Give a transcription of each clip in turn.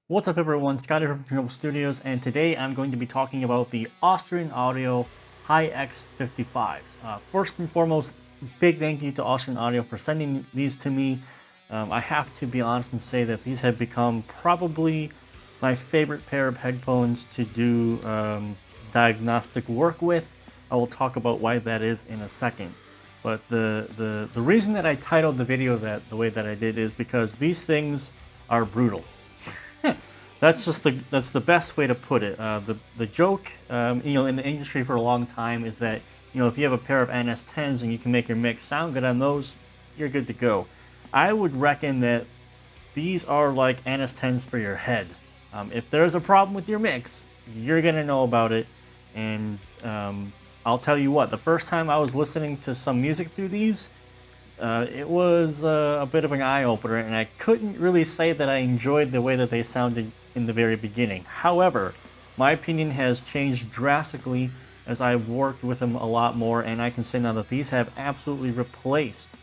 What's up everyone, Scotty from Chernobyl Studios, and today I'm going to be talking about the Austrian Audio Hi-X55s. First and foremost, big thank you to Austrian Audio for sending these to me. I have to be honest and say that these have become probably my favorite pair of headphones to do diagnostic work with. I will talk about why that is in a second. But the reason that I titled the video the way that I did is because these things are brutal. That's the best way to put it. The joke, in the industry for a long time is that, if you have a pair of NS10s and you can make your mix sound good on those, you're good to go. I would reckon that these are like NS10s for your head. If there's a problem with your mix, you're gonna know about it. And I'll tell you what, the first time I was listening to some music through these, it was a bit of an eye-opener, and I couldn't really say that I enjoyed the way that they sounded in the very beginning. However, my opinion has changed drastically as I've worked with them a lot more, and I can say now that these have absolutely replaced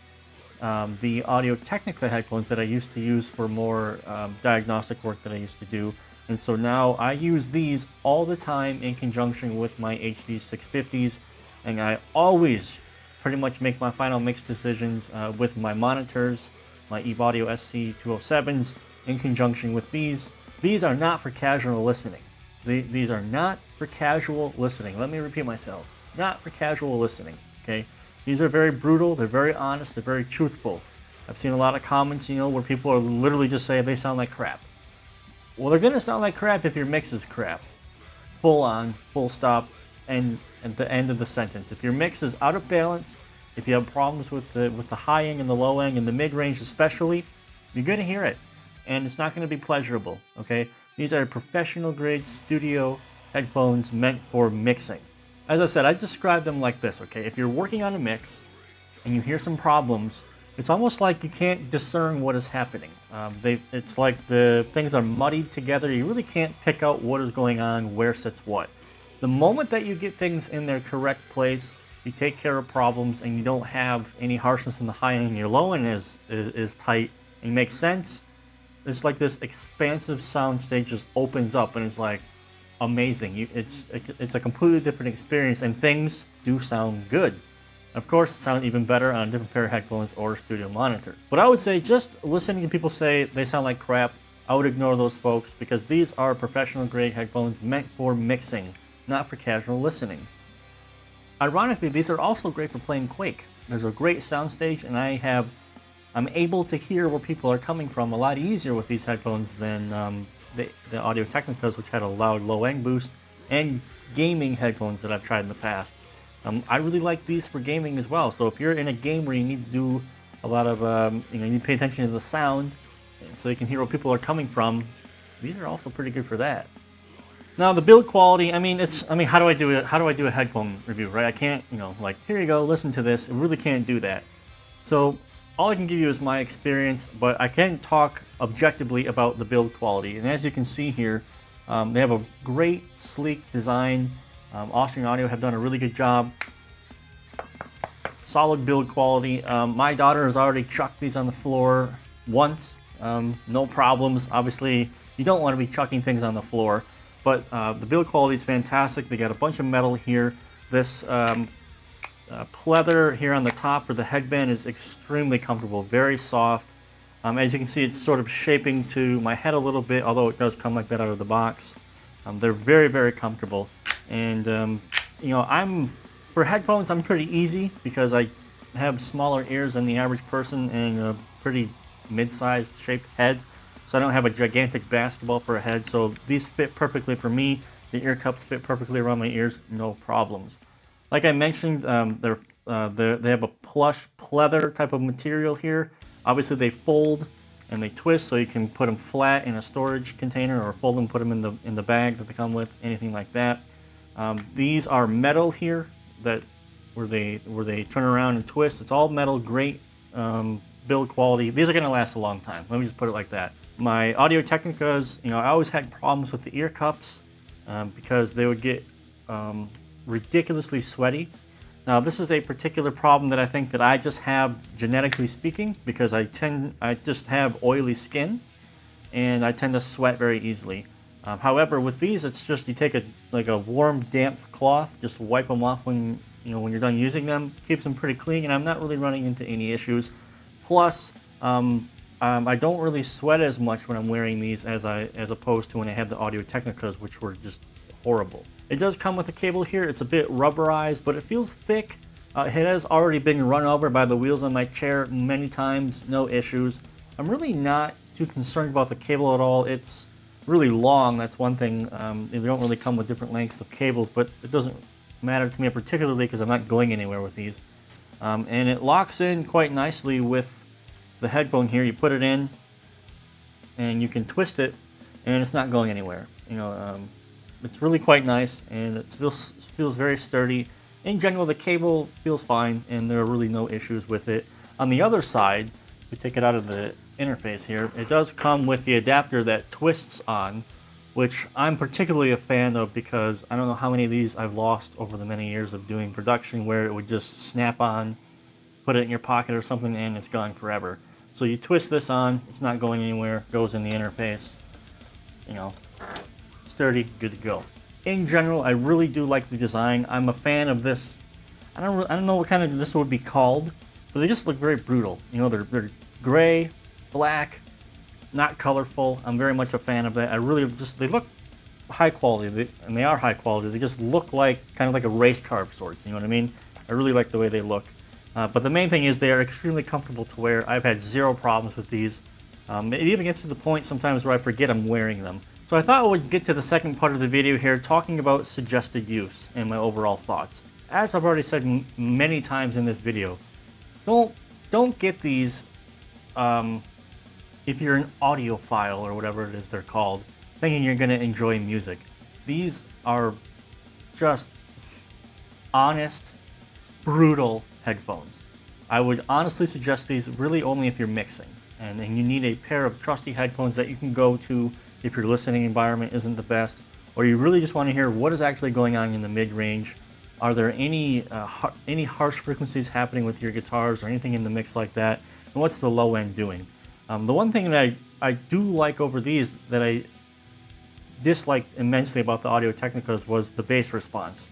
the Audio-Technica headphones that I used to use for more diagnostic work that I used to do. And so now I use these all the time in conjunction with my HD 650s, and I always pretty much make my final mix decisions with my monitors, my Eve Audio SC207s, in conjunction with these. These are not for casual listening. These are not for casual listening. Let me repeat myself. Not for casual listening, okay? These are very brutal, they're very honest, they're very truthful. I've seen a lot of comments, where people are literally just saying they sound like crap. Well, they're gonna sound like crap if your mix is crap. Full on, full stop, and at the end of the sentence. If your mix is out of balance, if you have problems with the high end and the low end and the mid-range especially, you're gonna hear it. And it's not gonna be pleasurable, okay? These are professional grade studio headphones meant for mixing. As I said, I describe them like this, okay? If you're working on a mix and you hear some problems, it's almost like you can't discern what is happening. It's like the things are muddied together. You really can't pick out what is going on, where sits what. The moment that you get things in their correct place, you take care of problems and you don't have any harshness in the high end and your low end is tight and makes sense, it's like this expansive sound stage just opens up and it's like amazing. It's a completely different experience and things do sound good. Of course, it sounds even better on a different pair of headphones or studio monitor. But I would say just listening to people say they sound like crap, I would ignore those folks because these are professional grade headphones meant for mixing, not for casual listening. Ironically, these are also great for playing Quake. There's a great soundstage, and I'm able to hear where people are coming from a lot easier with these headphones than the Audio-Technicas, which had a loud low-end boost, and gaming headphones that I've tried in the past. I really like these for gaming as well. So if you're in a game where you need to do a lot of, you need to pay attention to the sound, so you can hear where people are coming from, these are also pretty good for that. Now the build quality, how do I do a headphone review, right? I can't, like, here you go, listen to this. I really can't do that. So all I can give you is my experience, but I can talk objectively about the build quality. And as you can see here, they have a great, sleek design. Austrian Audio have done a really good job. Solid build quality. My daughter has already chucked these on the floor once. No problems. Obviously, you don't want to be chucking things on the floor. But the build quality is fantastic. They got a bunch of metal here. This pleather here on the top for the headband is extremely comfortable, very soft. As you can see, it's sort of shaping to my head a little bit, although it does come like that out of the box. They're very, very comfortable. And, for headphones, I'm pretty easy because I have smaller ears than the average person and a pretty mid-sized shaped head. So I don't have a gigantic basketball for a head, so these fit perfectly for me. The ear cups fit perfectly around my ears, no problems. Like I mentioned, they have a plush pleather type of material here. Obviously they fold and they twist, so you can put them flat in a storage container or fold them, put them in the bag that they come with, anything like that. These are metal here where they turn around and twist. It's all metal, great build quality. These are gonna last a long time. Let me just put it like that. My Audio-Technicas, I always had problems with the ear cups because they would get ridiculously sweaty. Now this is a particular problem that I think that I just have genetically speaking because I just have oily skin, and I tend to sweat very easily. However, with these, it's just you take a warm, damp cloth, just wipe them off when you're done using them. Keeps them pretty clean, and I'm not really running into any issues. Plus, I don't really sweat as much when I'm wearing these as opposed to when I had the Audio Technicas, which were just horrible. It does come with a cable here. It's a bit rubberized, but it feels thick. It has already been run over by the wheels on my chair many times, no issues. I'm really not too concerned about the cable at all. It's really long, that's one thing. They don't really come with different lengths of cables, but it doesn't matter to me particularly because I'm not going anywhere with these. And it locks in quite nicely with the headphone here. You put it in and you can twist it and it's not going anywhere. It's really quite nice, and it feels very sturdy. In general, the cable feels fine, and there are really no issues with it. On the other side, if we take it out of the interface here, it does come with the adapter that twists on, which I'm particularly a fan of because I don't know how many of these I've lost over the many years of doing production where it would just snap on, put it in your pocket or something, and it's gone forever. So you twist this on, it's not going anywhere, goes in the interface, sturdy, good to go. In general, I really do like the design. I'm a fan of this. I don't know what kind of this would be called, but they just look very brutal. They're gray, black, not colorful. I'm very much a fan of that. They look high quality, and they are high quality. They just look like kind of like a race car of sorts. You know what I mean? I really like the way they look. But the main thing is they are extremely comfortable to wear. I've had zero problems with these. It even gets to the point sometimes where I forget I'm wearing them. So I thought I would get to the second part of the video here, talking about suggested use and my overall thoughts. As I've already said many times in this video, don't get these if you're an audiophile or whatever it is they're called, thinking you're going to enjoy music. These are just honest, brutal headphones. I would honestly suggest these really only if you're mixing, and you need a pair of trusty headphones that you can go to if your listening environment isn't the best, or you really just want to hear what is actually going on in the mid-range. Are there any harsh frequencies happening with your guitars or anything in the mix like that? And what's the low end doing? The one thing that I do like over these that I disliked immensely about the Audio Technicas was the bass response.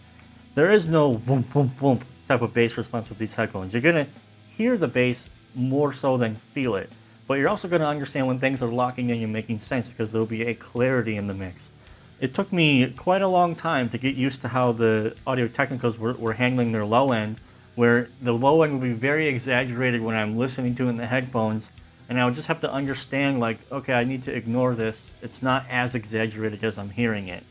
There is no boom, boom, boom type of bass response with these headphones. You're going to hear the bass more so than feel it, but you're also going to understand when things are locking in and making sense because there'll be a clarity in the mix. It took me quite a long time to get used to how the Audio Technicas were handling their low end, where the low end would be very exaggerated when I'm listening to it in the headphones, and I would just have to understand, like, okay, I need to ignore this. It's not as exaggerated as I'm hearing it.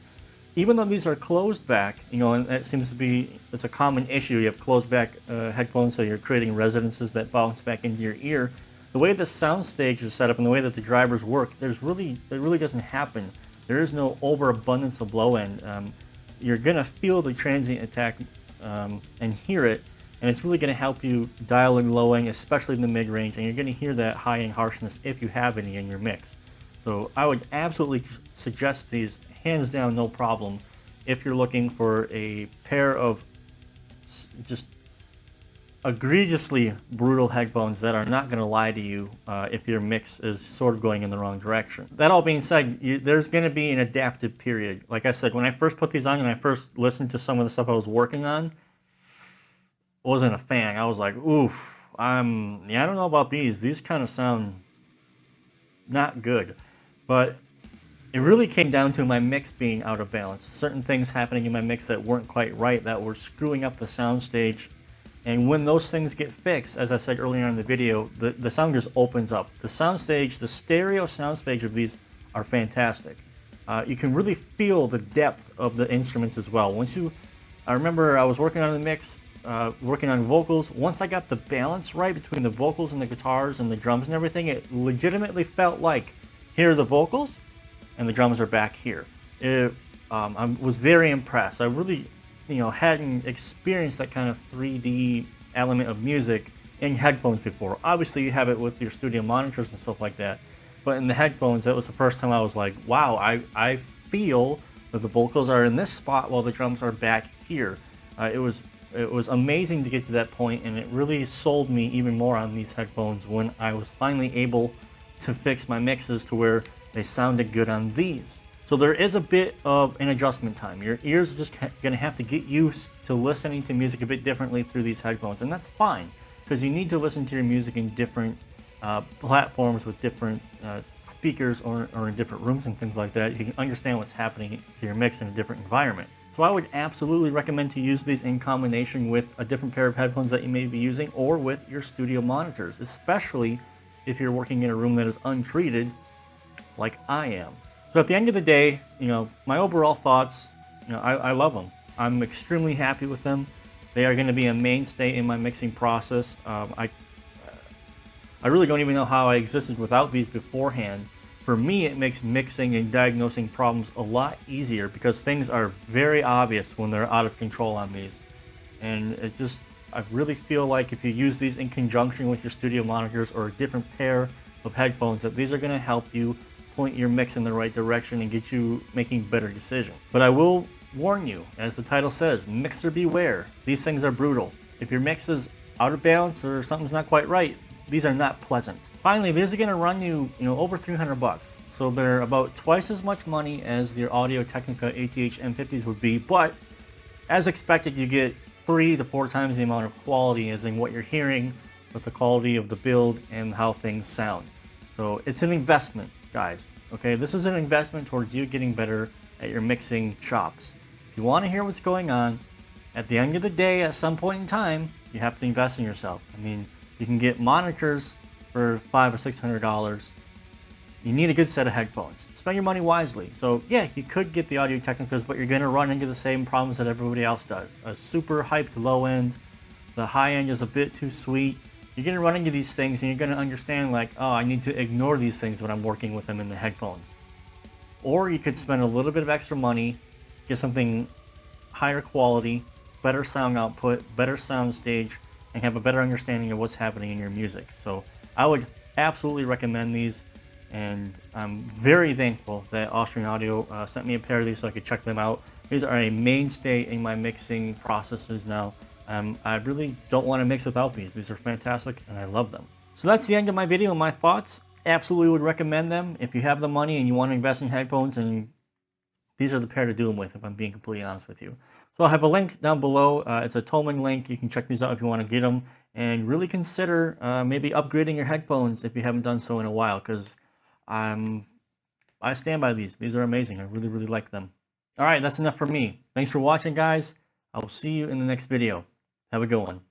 Even though these are closed back, and that seems to be, it's a common issue. You have closed back headphones, so you're creating resonances that bounce back into your ear. The way the soundstage is set up and the way that the drivers work, it really doesn't happen. There is no overabundance of low end. You're gonna feel the transient attack and hear it, and it's really gonna help you dial in low end, especially in the mid range, and you're gonna hear that high end harshness if you have any in your mix. So I would absolutely suggest these, hands down, no problem, if you're looking for a pair of just egregiously brutal headphones that are not going to lie to you if your mix is sort of going in the wrong direction. That all being said, there's going to be an adaptive period. Like I said, when I first put these on and I first listened to some of the stuff I was working on, wasn't a fan. I was like, oof, I don't know about these. These kind of sound not good. But it really came down to my mix being out of balance. Certain things happening in my mix that weren't quite right, that were screwing up the soundstage. And when those things get fixed, as I said earlier in the video, the sound just opens up. The soundstage, the stereo soundstage of these are fantastic. You can really feel the depth of the instruments as well. I remember I was working on the mix, working on vocals. Once I got the balance right between the vocals and the guitars and the drums and everything, it legitimately felt like, here are the vocals, and the drums are back here. I was very impressed. I really hadn't experienced that kind of 3D element of music in headphones before. Obviously, you have it with your studio monitors and stuff like that, but in the headphones, that was the first time I was like, wow, I feel that the vocals are in this spot while the drums are back here. It was amazing to get to that point, and it really sold me even more on these headphones when I was finally able to fix my mixes to where they sounded good on these. So there is a bit of an adjustment time. Your ears are just gonna have to get used to listening to music a bit differently through these headphones, and that's fine, because you need to listen to your music in different platforms with different speakers or in different rooms and things like that. You can understand what's happening to your mix in a different environment. So I would absolutely recommend to use these in combination with a different pair of headphones that you may be using, or with your studio monitors, especially if you're working in a room that is untreated like I am. So at the end of the day, my overall thoughts, I love them. I'm extremely happy with them. They are going to be a mainstay in my mixing process. I really don't even know how I existed without these beforehand. For me, it makes mixing and diagnosing problems a lot easier, because things are very obvious when they're out of control on these. And I really feel like if you use these in conjunction with your studio monitors or a different pair of headphones, that these are going to help you point your mix in the right direction and get you making better decisions. But I will warn you, as the title says, mixer beware. These things are brutal. If your mix is out of balance or something's not quite right, these are not pleasant. Finally, these are going to run you, over 300 bucks. So they're about twice as much money as your Audio-Technica ATH M50s would be, but as expected, you get 3 to 4 times the amount of quality as in what you're hearing with the quality of the build and how things sound. So it's an investment, guys. Okay, this is an investment towards you getting better at your mixing chops. If you want to hear what's going on, at the end of the day, at some point in time, you have to invest in yourself. I mean, you can get monitors for $500 or $600. You need a good set of headphones. Spend your money wisely. So yeah, you could get the Audio-Technicas, but you're going to run into the same problems that everybody else does. A super hyped low end, the high end is a bit too sweet. You're going to run into these things and you're going to understand like, oh, I need to ignore these things when I'm working with them in the headphones. Or you could spend a little bit of extra money, get something higher quality, better sound output, better sound stage, and have a better understanding of what's happening in your music. So I would absolutely recommend these, and I'm very thankful that Austrian Audio sent me a pair of these so I could check them out. These are a mainstay in my mixing processes now. I really don't want to mix without these. These are fantastic and I love them. So that's the end of my video and my thoughts. Absolutely would recommend them if you have the money and you want to invest in headphones, and these are the pair to do them with, if I'm being completely honest with you. So I'll have a link down below. It's a Thomann link. You can check these out if you want to get them, and really consider maybe upgrading your headphones if you haven't done so in a while, because I stand by these. These are amazing. I really, really like them. All right, that's enough for me. Thanks for watching, guys. I will see you in the next video. Have a good one.